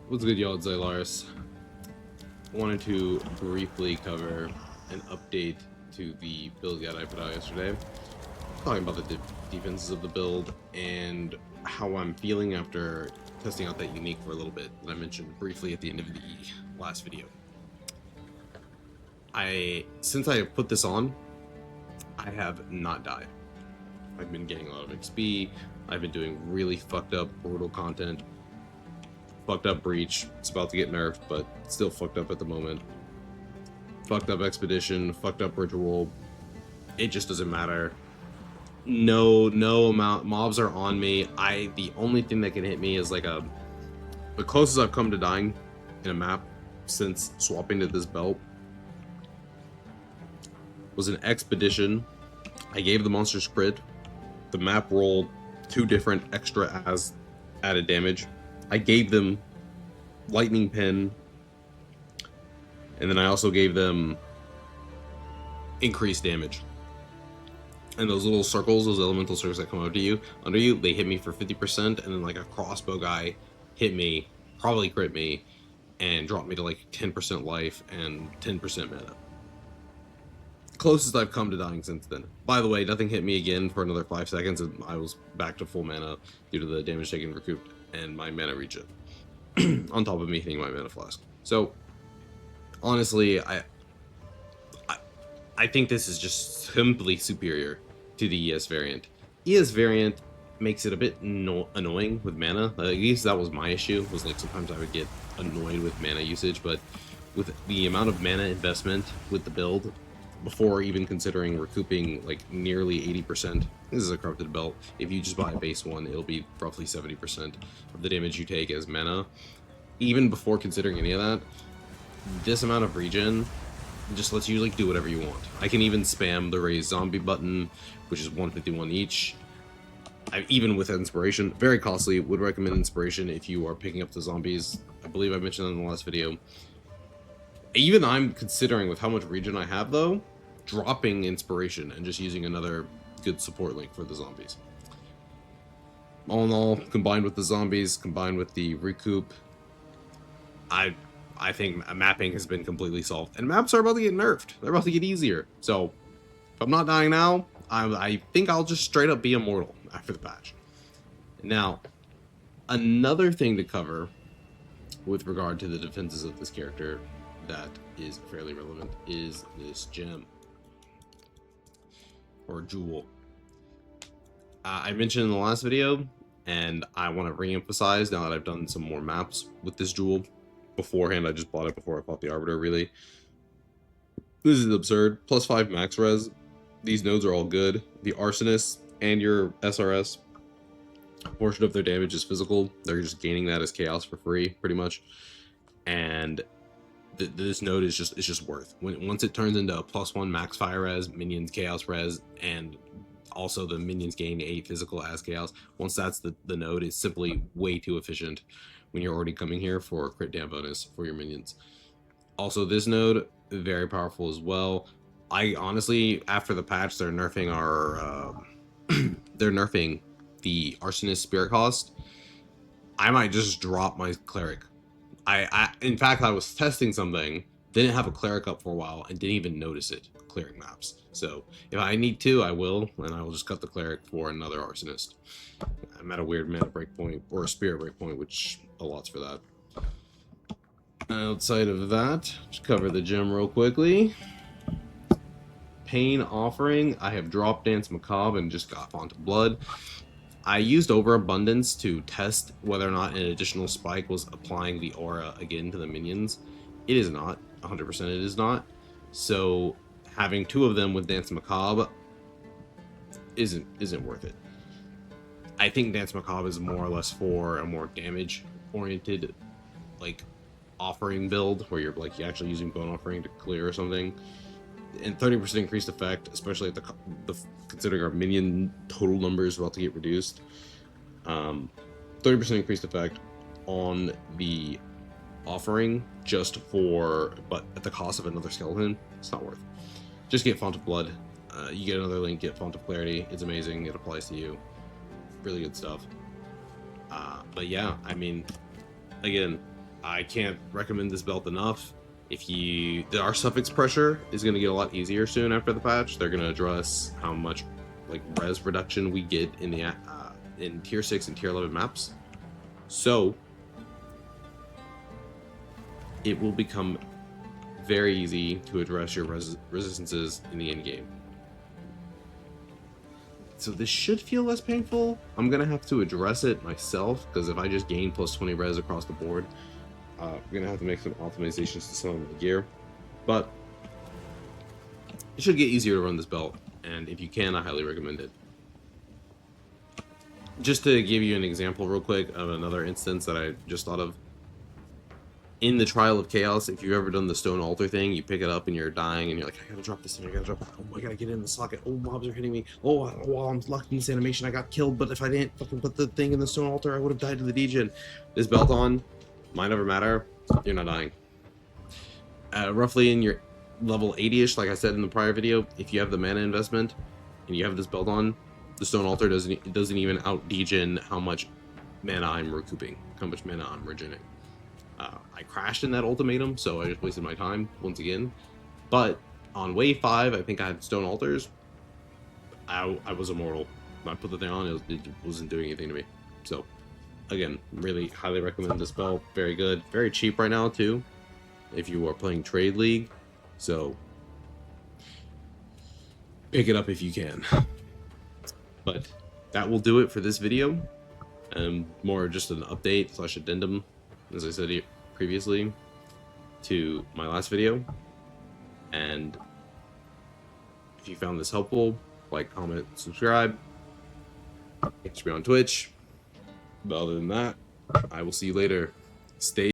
What's good, y'all? It's Lars. Wanted to briefly cover an update to the build guide I put out yesterday, talking about the defenses of the build and how I'm feeling after testing out that unique for a little bit that I mentioned briefly at the end of the last video. Since I have put this on, I have not died. I've been getting a lot of XP. I've been doing really fucked up, brutal content. Fucked up breach. It's about to get nerfed, but still fucked up at the moment. Fucked up expedition. Fucked up ritual. It just doesn't matter. No amount. Mobs are on me. The only thing that can hit me is like the closest I've come to dying in a map since swapping to this belt was an expedition. I gave the monsters crit. The map rolled 2 different extra as added damage. I gave them lightning pin, and then I also gave them increased damage. And those little circles, those elemental circles that come out to you, under you, they hit me for 50%, and then like a crossbow guy hit me, probably crit me, and dropped me to like 10% life and 10% mana. Closest I've come to dying since then. By the way, nothing hit me again for another 5 seconds, and I was back to full mana due to the damage taken recouped and my mana regen. On top of me hitting my mana flask. So honestly, I think this is just simply superior to the ES variant. ES variant makes it a bit annoying with mana. At least that was my issue, was like sometimes I would get annoyed with mana usage, but with the amount of mana investment with the build, before even considering recouping like nearly 80%, this is a corrupted belt. If you just buy a base one, it'll be roughly 70% of the damage you take as mana. Even before considering any of that, this amount of regen just lets you like do whatever you want. I can even spam the raise zombie button, which is 151 each. Even with inspiration, very costly. Would recommend inspiration if you are picking up the zombies. I believe I mentioned that in the last video. Even I'm considering, with how much regen I have though, dropping inspiration and just using another good support link for the zombies. All in all, combined with the zombies, combined with the recoup, I think mapping has been completely solved. And maps are about to get nerfed. They're about to get easier. So if I'm not dying now, I think I'll just straight up be immortal after the patch. Now, another thing to cover with regard to the defenses of this character that is fairly relevant is this gem or jewel. I mentioned in the last video, and I want to re-emphasize now that I've done some more maps with this jewel. Beforehand, I just bought it before I bought the Arbiter, really. This is absurd. +5 max res. These nodes are all good. The Arsonist and your SRS, a portion of their damage is physical. They're just gaining that as chaos for free, pretty much. And this node is just worth. Once it turns into a +1 max fire res, minions chaos res, and also the minions gain 8 physical as chaos. Once that's the node, it's simply way too efficient when you're already coming here for a crit dam bonus for your minions. Also, this node, very powerful as well. I honestly, after the patch, they're nerfing they're nerfing the Arsonist spirit cost. I might just drop my cleric. In fact, I was testing something, didn't have a cleric up for a while, and didn't even notice it clearing maps. So if I need to, I will, and I will just cut the cleric for another Arsonist. I'm at a weird mana breakpoint, or a spirit breakpoint, which allots for that. Outside of that, just cover the gem real quickly. Pain Offering, I have dropped Dance Macabre and just got Font of Blood. I used Overabundance to test whether or not an additional spike was applying the aura again to the minions. It is not. 100% it is not. So having 2 of them with Dance Macabre isn't worth it. I think Dance Macabre is more or less for a more damage-oriented, like, offering build, where you're like actually using Bone Offering to clear or something. And 30% increased effect, especially at the considering our minion total number is about to get reduced. 30% increased effect on the offering just for, but at the cost of another skeleton. It's not worth. Just get Font of Blood. You get another link, get Font of Clarity. It's amazing. It applies to you. Really good stuff. But yeah, I mean, again, I can't recommend this belt enough. Our suffix pressure is going to get a lot easier soon after the patch. They're going to address how much like res reduction we get in the in tier 6 and tier 11 maps. So it will become very easy to address your resistances in the end game. So this should feel less painful. I'm gonna have to address it myself, because if I just gain plus 20 res across the board, I'm gonna have to make some optimizations to some of the gear. But it should get easier to run this belt, and if you can, I highly recommend it. Just to give you an example real quick of another instance that I just thought of. In the Trial of Chaos, if you've ever done the Stone Altar thing, you pick it up and you're dying and you're like, I gotta drop this thing, I gotta drop it. Oh, I gotta get in the socket. Oh, mobs are hitting me. Oh, while I'm locked in this animation, I got killed, but if I didn't fucking put the thing in the Stone Altar, I would have died to the degen. This belt on, might never matter, you're not dying. Roughly in your level 80-ish, like I said in the prior video, if you have the mana investment and you have this belt on, the Stone Altar doesn't even out degen how much mana I'm recouping, how much mana I'm regenerating. I crashed in that ultimatum, so I just wasted my time once again. But on wave 5, I think I had Stone Altars. I was immortal. I put the thing on, it wasn't doing anything to me. So, again, really highly recommend this belt. Very good. Very cheap right now, too, if you are playing Trade League. So, pick it up if you can. But that will do it for this video. More just an update / addendum, as I said previously, to my last video. And if you found this helpful, like, comment, subscribe. Catch me on Twitch. But other than that, I will see you later. Stay